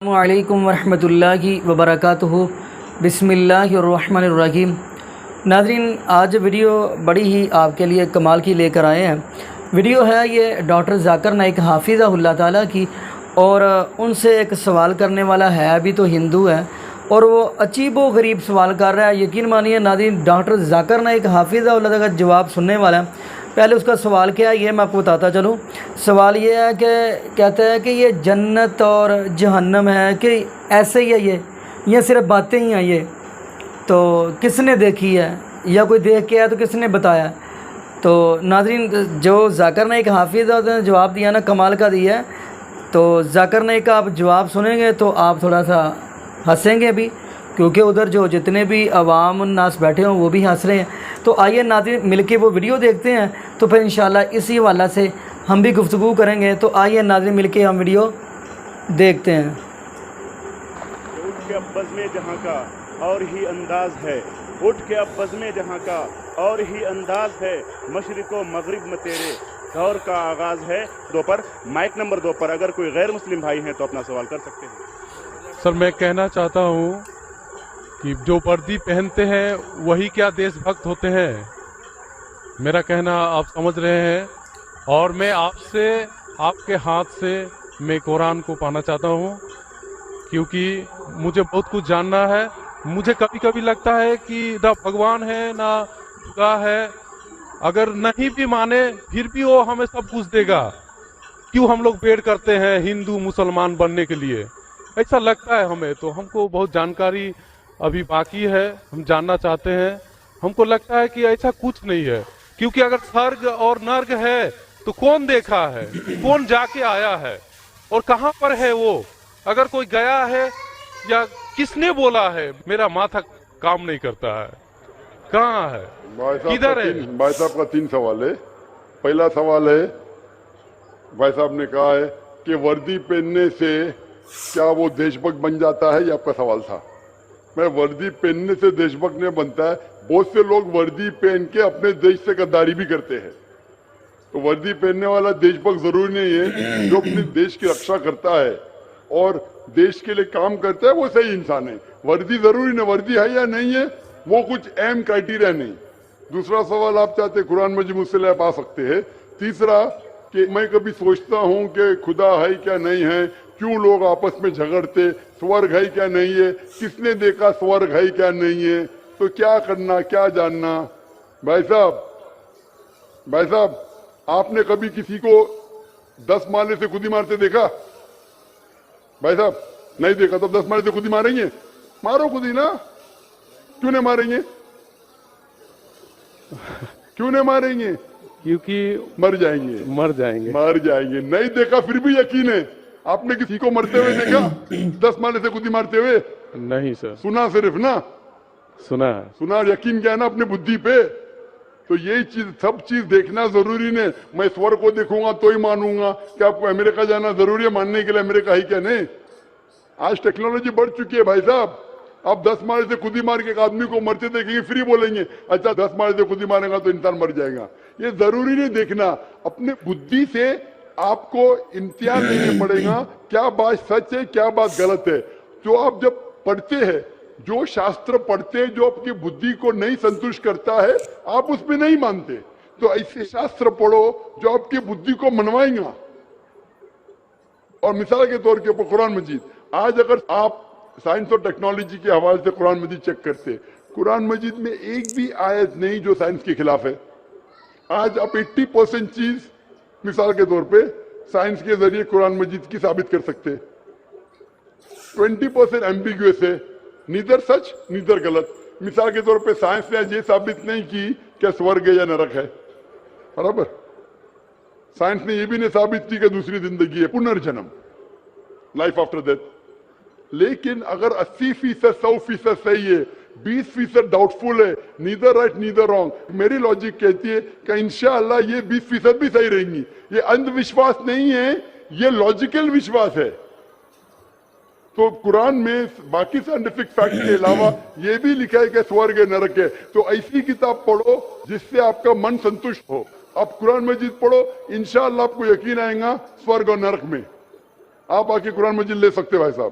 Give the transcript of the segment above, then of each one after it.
السلام علیکم ورحمۃ اللہ وبرکاتہ۔ بسم اللہ الرحمن الرحیم۔ ناظرین، آج ویڈیو بڑی ہی آپ کے لیے کمال کی لے کر آئے ہیں۔ ویڈیو ہے یہ ڈاکٹر ذاکر نائک حافظہ اللہ تعالیٰ کی، اور ان سے ایک سوال کرنے والا ہے، ابھی تو ہندو ہے اور وہ عجیب و غریب سوال کر رہا ہے۔ یقین مانیے ناظرین، ڈاکٹر ذاکر نائک حافظہ اللہ تعالیٰ کا جواب سننے والا ہے۔ پہلے اس کا سوال کیا ہے یہ میں آپ کو بتاتا چلوں۔ سوال یہ ہے کہ کہتا ہے کہ یہ جنت اور جہنم ہے کہ ایسے ہی ہے، یہ صرف باتیں ہی ہیں، یہ تو کس نے دیکھی ہے یا کوئی دیکھ کے ہے تو کس نے بتایا؟ تو ناظرین، جو ذاکر نائک حافظہ نے جواب دیا نا، کمال کا دیا ہے۔ تو ذاکر نائک کا آپ جواب سنیں گے تو آپ تھوڑا سا ہنسیں گے بھی، کیونکہ ادھر جو جتنے بھی عوام الناس بیٹھے ہوں وہ بھی ہنس رہے ہیں۔ تو آئیے ناظرین مل کے وہ ویڈیو دیکھتے ہیں، تو پھر انشاءاللہ اسی حوالہ سے ہم بھی گفتگو کریں گے۔ تو آئیے ناظرین مل کے ہم ویڈیو دیکھتے ہیں۔ اٹھ کے اب بزم جہاں کا اور ہی انداز ہے، اٹھ کے اب بزم جہاں کا اور ہی انداز ہے، مشرق و مغرب میں تیرے دور کا آغاز ہے۔ مائک نمبر 2 پر اگر کوئی غیر مسلم بھائی ہیں تو اپنا سوال کر سکتے ہیں۔ سر، میں کہنا چاہتا ہوں کہ جو وردی پہنتے ہیں وہی کیا دیش بھکت ہوتے ہیں؟ میرا کہنا آپ سمجھ رہے ہیں، اور میں آپ سے، آپ کے ہاتھ سے میں قرآن کو پانا چاہتا ہوں، کیونکہ مجھے بہت کچھ جاننا ہے۔ مجھے کبھی کبھی لگتا ہے کہ نہ بھگوان ہے نہ خدا ہے، اگر نہیں بھی مانے پھر بھی وہ ہمیں سب کچھ دے گا۔ کیوں ہم لوگ ویٹ کرتے ہیں ہندو مسلمان بننے کے لیے؟ ایسا لگتا ہے ہمیں، تو ہم کو بہت جانکاری ابھی باقی ہے، ہم جاننا چاہتے ہیں۔ ہم کو لگتا ہے کہ ایسا کچھ نہیں ہے، کیونکہ اگر سرگ اور نرگ ہے تو کون دیکھا ہے، کون جا کے آیا ہے اور کہاں پر ہے وہ؟ اگر کوئی گیا ہے یا کس نے بولا ہے، میرا ماتھا کام نہیں کرتا ہے، کہاں ہے، کدھر ہے؟ بھائی صاحب کا 3 سوال ہے۔ پہلا سوال ہے، بھائی صاحب نے کہا ہے کہ وردی پہننے سے کیا وہ دیش بھکت بن جاتا ہے، یہ آپ کا سوال تھا۔ میں وردی پہننے سے دیش بھکت نہیں بنتا ہے، بہت سے لوگ وردی پہن کے اپنے دیش سے غداری بھی کرتے ہیں۔ تو وردی پہننے والا دیش بھکت ضروری نہیں ہے، جو اپنے دیش کی رکشا کرتا ہے اور دیش کے لیے کام کرتا ہے وہ صحیح انسان ہے۔ وردی ضروری نہیں، وردی ہے یا نہیں ہے وہ کچھ اہم کرائٹیریا نہیں۔ دوسرا سوال آپ چاہتے قرآن مجید مجھ سے آپ آ سکتے ہیں۔ تیسرا کہ میں کبھی سوچتا ہوں کہ خدا ہے کیا نہیں ہے، کیوں لوگ آپس میں جھگڑتے، سورگ ہے کیا نہیں ہے، کس نے دیکھا سورگ ہے کیا نہیں ہے، تو کیا کرنا، کیا جاننا؟ بھائی صاحب آپ نے کبھی کسی کو 10 مالے سے خود ہی مارتے دیکھا؟ بھائی صاحب نہیں دیکھا، تو 10 مالے سے خود ہی ماریں گے؟ مارو خود ہی نا، کیوں نہیں ماریں گے؟ کیوں نہیں ماریں گے؟ کیونکہ مر جائیں گے، مر جائیں گے۔ مر جائیں گے۔ نہیں دیکھا پھر بھی یقین ہے؟ آپ نے کسی کو مرتے ہوئے دیکھا 10 مالے سے خود ہی مارتے ہوئے؟ نہیں سر، سنا صرف نا، سنا ہے۔ سنا، یقین کیا ہے نا اپنے بدھی پہ۔ تو یہی چیز، سب چیز دیکھنا ضروری نہیں۔ میں سور کو دیکھوں گا تو ہی مانوں گا؟ کیا آپ کو امریکہ جانا ضروری ہے ماننے کے لیے امریکہ ہی کیا نہیں؟ آج ٹیکنالوجی بڑھ چکی ہے بھائی صاحب۔ آپ 10 مارے سے خود ہی مار کے ایک آدمی کو مرتے دیکھیں گے، فری بولیں گے اچھا 10 مارے سے خود ہی مارے گا تو انسان مر جائے گا۔ یہ ضروری نہیں دیکھنا، اپنے بدھی سے آپ کو امتحان لینے پڑے گا، کیا بات سچ ہے کیا بات غلط ہے۔ جو آپ جب پڑھتے ہیں، جو شاستر پڑھتے جو آپ کی بدھی کو نہیں سنتوشٹ کرتا ہے، آپ اس میں نہیں مانتے، تو ایسے شاستر پڑھو جو آپ کی بدھی کو منوائیں گا۔ اور مثال کے طور کے اوپر قرآن مجید، آج اگر آپ سائنس اور ٹیکنالوجی کے حوالے سے قرآن مجید چیک کرتے، قرآن مجید میں ایک بھی آیت نہیں جو سائنس کے خلاف ہے۔ آج آپ 80% چیز مثال کے طور پہ سائنس کے ذریعے قرآن مجید کی ثابت کر سکتے، 20% ایمبیگوس ہے، نیدر سچ نیدر غلط۔ مثال کے طور پہ سائنس نے یہ ثابت نہیں کی کہ سورگ ہے یا نرک ہے، برابر؟ سائنس نے یہ بھی نہیں ثابت کی کہ دوسری زندگی ہے، پنرجنم، لائف آفٹر ڈیتھ۔ لیکن اگر 80% 100% صحیح ہے، 20% ڈاؤٹ فل ہے، نیدر رائٹ نیدر رانگ، میری لاجک کہتی ہے کہ انشاءاللہ یہ 20% بھی صحیح رہیں گی۔ یہ اندھ وشواس نہیں ہے، یہ لاجیکل وشواس ہے۔ تو قرآن میں باقی سائنٹیفک فیکٹ کے علاوہ یہ بھی لکھا ہے کہ سورگ ہے نرک ہے۔ تو ایسی کتاب پڑھو جس سے آپ کا من سنتشٹ ہو۔ آپ قرآن مجید پڑھو، انشاءاللہ آپ کو یقین آئے گا سورگ اور نرک میں۔ آپ آ کے قرآن مجید لے سکتے بھائی صاحب۔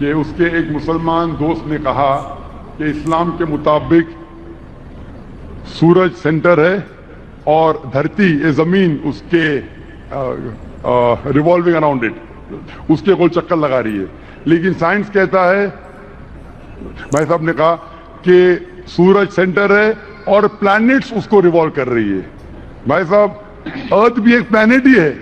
کہ اس کے ایک مسلمان دوست نے کہا کہ اسلام کے مطابق سورج سینٹر ہے اور دھرتی زمین اس کے ریوالونگ اراؤنڈ اٹ، اس کے گول چکر لگا رہی ہے، لیکن سائنس کہتا ہے، بھائی صاحب نے کہا کہ سورج سینٹر ہے اور پلانٹس اس کو ریوالو کر رہی ہے۔ بھائی صاحب ارتھ بھی ایک پلانٹ ہی ہے،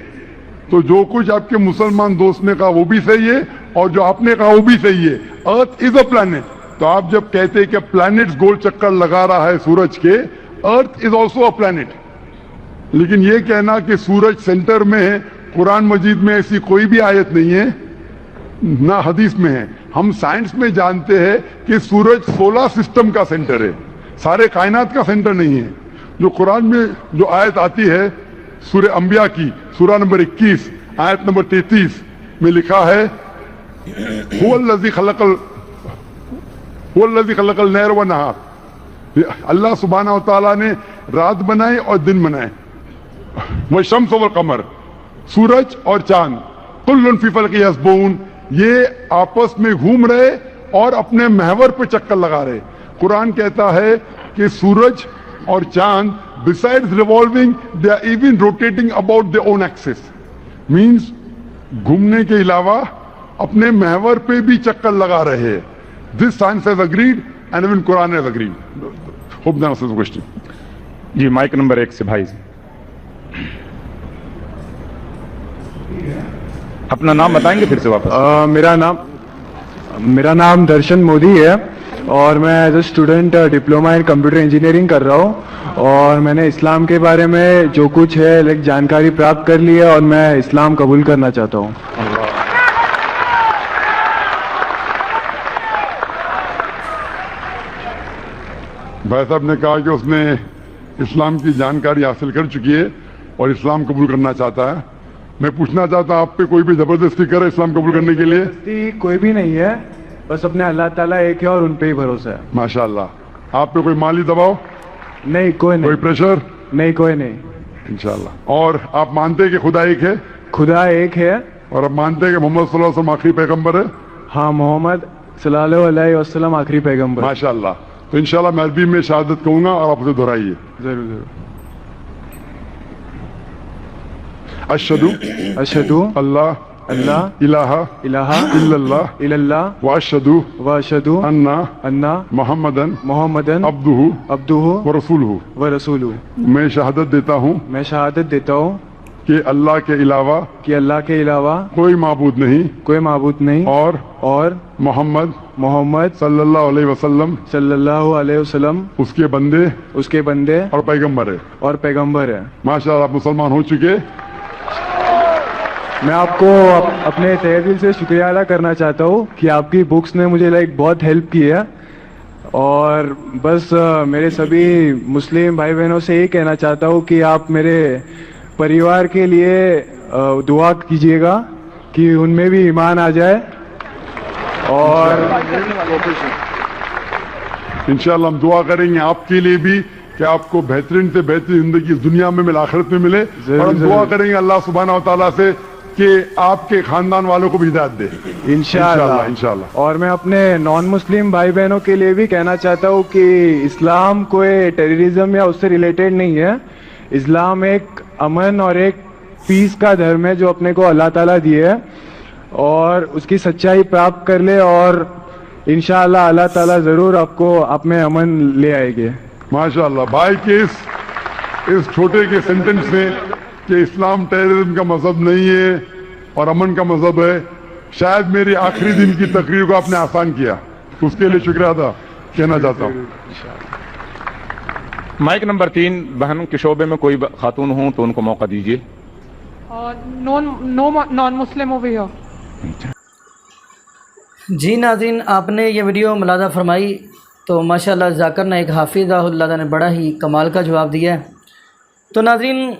تو جو کچھ آپ کے مسلمان دوست نے کہا وہ بھی صحیح ہے اور جو آپ نے کہا وہ بھی صحیح ہے، ارتھ از اے پلانٹ۔ تو آپ جب کہتے ہیں کہ پلانٹس گول چکر لگا رہا ہے سورج کے، ارتھ از آلسو اے پلانٹ، لیکن یہ کہنا کہ سورج سینٹر میں ہے، قرآن مجید میں ایسی کوئی بھی آیت نہیں ہے، نہ حدیث میں ہے۔ ہم سائنس میں جانتے ہیں کہ سورج سولر سسٹم کا سینٹر ہے، سارے کائنات کا سینٹر نہیں ہے۔ جو قرآن میں جو آیت آتی ہے سورہ انبیاء کی سورہ نمبر 21 آیت نمبر 33 میں لکھا ہے هو الذی خلق اللیل والنہار، اللہ سبحانہ و تعالیٰ نے رات بنائے اور دن بنائے، والشمس والقمر، سورج اور چاند، کل فی فلک یسبحون، یہ آپس میں گھوم رہے اور اپنے محور پہ چکر لگا رہے۔ قرآن کہتا ہے کہ سورج اور چاند besides revolving they are even rotating about their own axis، means گھومنے کے علاوہ اپنے محور پہ بھی چکر لگا رہے ہیں۔ This science has agreed and even Quran has agreed. Hope that answers the question. جی مائک نمبر 1 سے بھائی، اپنا نام بتائیں گے پھر سے واپس؟ میرا نام درشن مودی ہے اور میں as a student diploma in computer engineering کر رہا ہوں، اور میں نے اسلام کے بارے میں جو کچھ ہے جانکاری پراپت کر لی ہے اور میں اسلام قبول کرنا چاہتا ہوں۔ بھائی صاحب نے کہا کہ اس نے اسلام کی جانکاری حاصل کر چکی ہے اور اسلام قبول کرنا چاہتا ہے۔ میں پوچھنا چاہتا ہوں آپ پہ کوئی بھی زبردستی کرے اسلام قبول کرنے کے لیے؟ زبردستی کوئی بھی نہیں ہے، بس اپنے اللہ تعالیٰ ایک ہے اور ان پہ ہی بھروسہ ہے۔ ماشاءاللہ۔ آپ پہ کوئی مالی دباؤ؟ نہیں، کوئی کوئی نہیں، پریشر؟ نہیں، کوئی نہیں۔ انشاءاللہ۔ اور آپ مانتے ہیں کہ خدا ایک ہے خدا ایک ہے، اور آپ مانتے ہیں کہ محمد صلی اللہ علیہ وسلم آخری پیغمبر ہے؟ ہاں، محمد صلی اللہ علیہ وسلم آخری پیغمبر۔ ماشاءاللہ۔ تو انشاءاللہ میں عربی میں شہادت کہوں گا اور آپ اسے دہرائیے۔ ضرور ضرور۔ اشہدو اشہدو اللہ اللہ الہ الہ الا اللہ الا اللہ واشہدو واشہدو ان ان محمدن محمدن عبدہ عبدہ ورسولہ۔ ورسولہ۔ میں شہادت دیتا ہوں میں شہادت دیتا ہوں کہ اللہ کے علاوہ کہ اللہ کے علاوہ کوئی معبود نہیں کوئی معبود نہیں، اور محمد محمد صلی اللہ علیہ وسلم صلی اللہ علیہ وسلم اس کے بندے اس کے بندے اور پیغمبر ہے۔ اور پیغمبر ہے۔ ماشاءاللہ آپ مسلمان ہو چکے۔ میں آپ کو اپنے تہہ دل سے شکریہ ادا کرنا چاہتا ہوں کہ آپ کی بکس نے مجھے بہت ہیلپ کی ہے، اور بس میرے سبھی مسلم بھائی بہنوں سے یہ کہنا چاہتا ہوں کہ آپ میرے پریوار کے لیے دعا کیجیے گا کہ ان میں بھی ایمان آ جائے، اور انشاءاللہ ہم دعا کریں گے آپ کے لیے بھی کہ آپ کو بہترین سے بہترین زندگی اس دنیا میں آخرت میں ملے، اور ہم دعا کریں گے اللہ سبحانہ و تعالیٰ سے کہ آپ کے خاندان والوں کو بھی ہدایت دے انشاءاللہ انشاءاللہ۔ اور میں اپنے نان مسلم بھائی بہنوں کے لیے بھی کہنا چاہتا ہوں کہ اسلام کوئی ٹیررزم یا اس سے ریلیٹڈ نہیں ہے۔ اسلام ایک امن اور ایک پیس کا دھرم ہے جو اپنے کو اللہ تعالیٰ دیے ہے، اور اس کی سچائی پراپت کر لے اور انشاءاللہ اللہ تعالیٰ ضرور آپ کو آپ میں امن لے آئے گے۔ ماشاءاللہ بھائی کے اس چھوٹے کے سینٹنس میں کہ اسلام ٹیررزم کا مذہب نہیں ہے اور امن کا مذہب ہے، شاید میری آخری دن کی تقریر کو آپ نے آسان کیا، اس کے لیے شکریہ ادا کہنا چاہتا ہوں۔ مائک نمبر 3 بہنوں کے شعبے میں کوئی خاتون ہوں تو ان کو موقع دیجیے۔ نان مسلم اوور ہیئر۔ جی ناظرین، آپ نے یہ ویڈیو ملاحظہ فرمائی تو ماشاءاللہ ذاکر نائک حافظہ اللہ نے بڑا ہی کمال کا جواب دیا ہے۔ تو ناظرین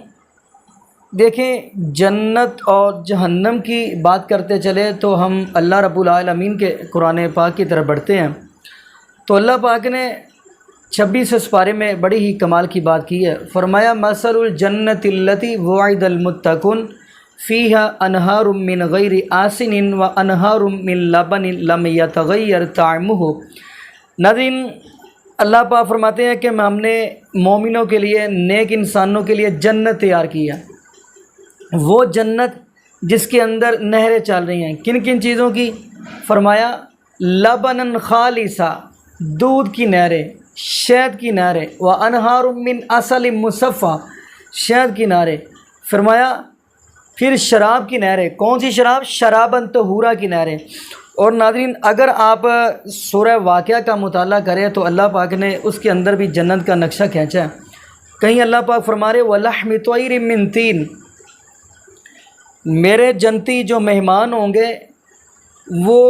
دیکھیں، جنت اور جہنم کی بات کرتے چلے تو ہم اللہ رب العالمین کے قرآن پاک کی طرف بڑھتے ہیں، تو اللہ پاک نے 26 سپارے میں بڑی ہی کمال کی بات کی ہے۔ فرمایا مثل الجنت التی وعد المتقون فیہا انہار من غیر آسن و انہار من لبن لم یتغیر طعمہ۔ ناظرین، اللہ پاک فرماتے ہیں کہ ہم نے مومنوں کے لیے، نیک انسانوں کے لیے جنت تیار کی ہے، وہ جنت جس کے اندر نہریں چل رہی ہیں۔ کن کن چیزوں کی؟ فرمایا لبنن خالصا، دودھ کی نہریں، شہد کی نہریں، و انہار من عسل مصفی، شہد کی نہریں۔ فرمایا پھر شراب کی نہریں۔ کون سی شراب؟ شرابن طہورا کی نہریں۔ اور ناظرین، اگر آپ سورہ واقعہ کا مطالعہ کریں تو اللہ پاک نے اس کے اندر بھی جنت کا نقشہ کھینچا ہے۔ کہیں اللہ پاک فرما رہے وَلَحْمِ طَيْرٍ مِّن طِينٍ، میرے جنتی جو مہمان ہوں گے وہ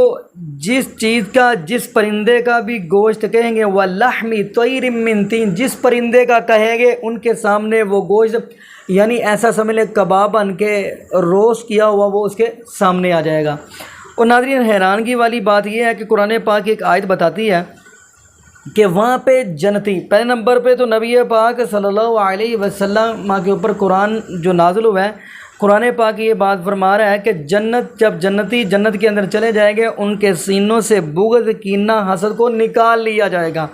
جس چیز کا، جس پرندے کا بھی گوشت کہیں گے، وَلَحْمِ طَيْرٍ مِّن طِينٍ، جس پرندے کا کہیں گے ان کے سامنے وہ گوشت، یعنی ایسا سمجھ لیں کباب بن کے روسٹ کیا ہوا وہ اس کے سامنے آ جائے گا۔ اور ناظرین، حیرانگی والی بات یہ ہے کہ قرآن پاک کی ایک آیت بتاتی ہے کہ وہاں پہ جنتی، پہلے نمبر پہ تو نبی پاک صلی اللہ علیہ وسلم کے اوپر قرآن جو نازل ہوا ہے، قرآن پاک یہ بات فرما رہا ہے کہ جنت، جب جنتی جنت کے اندر چلے جائیں گے ان کے سینوں سے بغض، کینہ، حسد کو نکال لیا جائے گا۔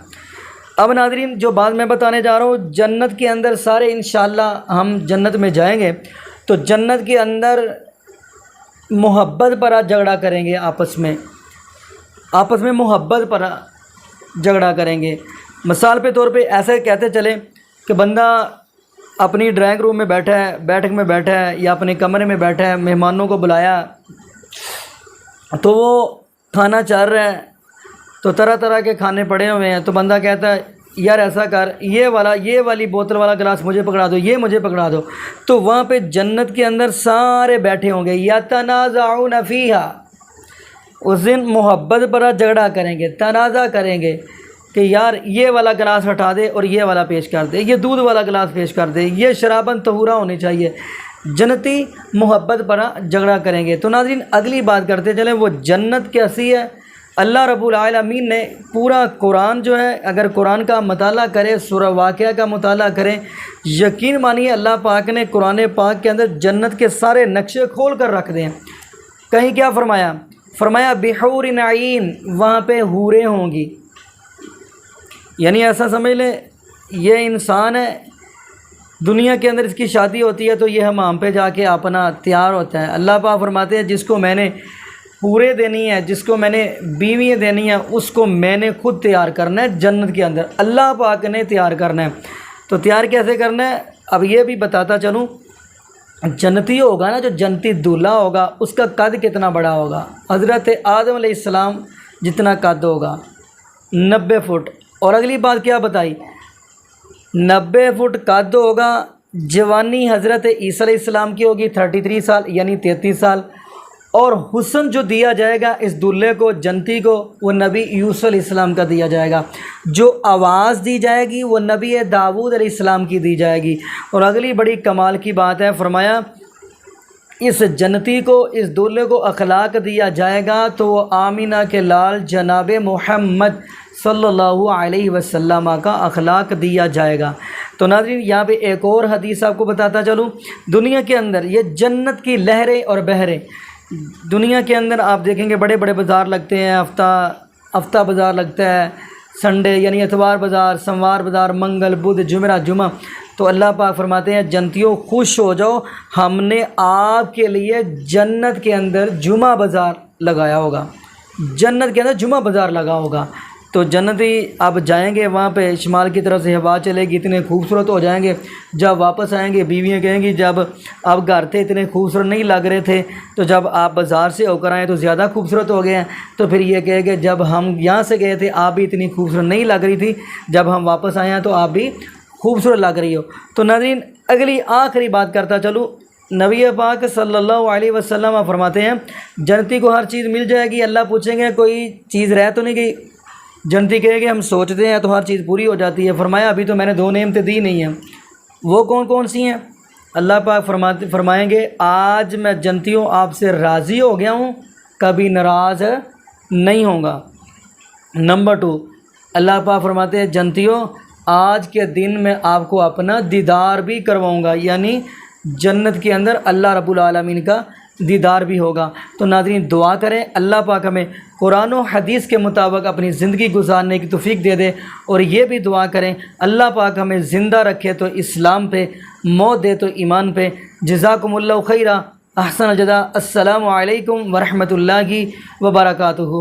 اب ناظرین، جو بات میں بتانے جا رہا ہوں، جنت کے اندر سارے انشاءاللہ ہم جنت میں جائیں گے تو جنت کے اندر محبت پر جھگڑا کریں گے، آپس میں محبت پر جھگڑا کریں گے۔ مثال کے طور پہ ایسے کہتے چلیں کہ بندہ اپنی ڈرائنگ روم میں بیٹھا ہے، بیٹھک میں بیٹھا ہے یا اپنے کمرے میں بیٹھا ہے، مہمانوں کو بلایا تو وہ کھانا چاہ رہا ہے تو طرح طرح کے کھانے پڑے ہوئے ہیں، تو بندہ کہتا ہے یار ایسا کر، یہ والی بوتل والا گلاس مجھے پکڑا دو، یہ مجھے پکڑا دو۔ تو وہاں پہ جنت کے اندر سارے بیٹھے ہوں گے، یتنازعون فیہا، اس دن محبت پر جھگڑا کریں گے، تنازع کریں گے کہ یار یہ والا گلاس ہٹا دے اور یہ والا پیش کر دے، یہ دودھ والا گلاس پیش کر دے، یہ شرابن طہورا ہونی چاہیے۔ جنتی محبت پر جھگڑا کریں گے۔ تو ناظرین، اگلی بات کرتے چلیں، وہ جنت کیسی ہے؟ اللہ رب العالمین نے پورا قرآن جو ہے، اگر قرآن کا مطالعہ کرے، سورہ واقعہ کا مطالعہ کریں، یقین مانیے اللہ پاک نے قرآن پاک کے اندر جنت کے سارے نقشے کھول کر رکھ دیں۔ کہیں کیا فرمایا بحور عین، وہاں پہ حوریں ہوں گی، یعنی ایسا سمجھ لیں یہ انسان ہے، دنیا کے اندر اس کی شادی ہوتی ہے تو یہ حمام پہ جا کے اپنا تیار ہوتا ہے۔ اللہ پاک فرماتے ہیں جس کو میں نے پورے دینی ہے، جس کو میں نے بیویاں دینی ہیں، اس کو میں نے خود تیار کرنا ہے جنت کے اندر، اللہ پاک نے تیار کرنا ہے۔ تو تیار کیسے کرنا ہے؟ اب یہ بھی بتاتا چلوں، جنتی ہوگا نا، جو جنتی دولہا ہوگا اس کا قد کتنا بڑا ہوگا؟ حضرت آدم علیہ السلام جتنا قد ہوگا، 90 فٹ۔ اور اگلی بات کیا بتائی؟ 90 فٹ قد ہوگا۔ جوانی حضرت عیسیٰ علیہ السلام کی ہوگی 33 سال، یعنی 33 سال۔ اور حسن جو دیا جائے گا اس دولہے کو، جنتی کو، وہ نبی یوسف علیہ السلام کا دیا جائے گا۔ جو آواز دی جائے گی وہ نبی داؤد علیہ السلام کی دی جائے گی۔ اور اگلی بڑی کمال کی بات ہے، فرمایا اس جنتی کو، اس دولہے کو اخلاق دیا جائے گا تو وہ آمینہ کے لال جناب محمد صلی اللہ علیہ وسلم کا اخلاق دیا جائے گا۔ تو ناظرین، یہاں پہ ایک اور حدیث آپ کو بتاتا چلوں، دنیا کے اندر یہ جنت کی لہریں اور بہریں، دنیا کے اندر آپ دیکھیں گے بڑے بڑے بازار لگتے ہیں، ہفتہ بازار لگتا ہے، سنڈے یعنی اتوار بازار، سوموار بازار، منگل، بدھ، جمعرات، جمعہ۔ تو اللہ پاک فرماتے ہیں جنتیوں خوش ہو جاؤ، ہم نے آپ کے لیے جنت کے اندر جمعہ بازار لگایا ہوگا، جنت کے اندر جمعہ بازار لگا ہوگا۔ تو جنتی آپ جائیں گے وہاں پہ، شمال کی طرف سے ہوا چلے گی، اتنے خوبصورت ہو جائیں گے، جب واپس آئیں گے بیویاں کہیں گی جب آپ گھر تھے اتنے خوبصورت نہیں لگ رہے تھے، تو جب آپ بازار سے ہو کر آئیں تو زیادہ خوبصورت ہو گئے ہیں۔ تو پھر یہ کہے کہ جب ہم یہاں سے گئے تھے آپ بھی اتنی خوبصورت نہیں لگ رہی تھی، جب ہم واپس آئے ہیں تو آپ بھی خوبصورت لگ رہی ہو۔ تو ناظرین، اگلی آخری بات کرتا چلوں، نبی پاک صلی اللہ علیہ وسلم فرماتے ہیں جنتی کو ہر چیز مل جائے گی۔ اللہ پوچھیں گے کوئی چیز رہ تو نہیں گئی؟ جنتی کہے گی ہم سوچتے ہیں تو ہر چیز پوری ہو جاتی ہے۔ فرمایا ابھی تو میں نے 2 نعمتیں دی نہیں ہیں، وہ کون کون سی ہیں؟ اللہ پاک فرمائیں گے آج میں جنتیوں آپ سے راضی ہو گیا ہوں، کبھی ناراض نہیں ہوں گا۔ نمبر 2، اللہ پاک فرماتے ہیں جنتیوں آج کے دن میں آپ کو اپنا دیدار بھی کرواؤں گا، یعنی جنت کے اندر اللہ رب العالمین کا دیدار بھی ہوگا۔ تو ناظرین دعا کریں اللہ پاک ہمیں قرآن و حدیث کے مطابق اپنی زندگی گزارنے کی توفیق دے دے، اور یہ بھی دعا کریں اللہ پاک ہمیں زندہ رکھے تو اسلام پہ، موت دے تو ایمان پہ۔ جزاکم اللہ خیرہ، احسن الجزا۔ السلام علیکم ورحمۃ اللہ وبرکاتہ۔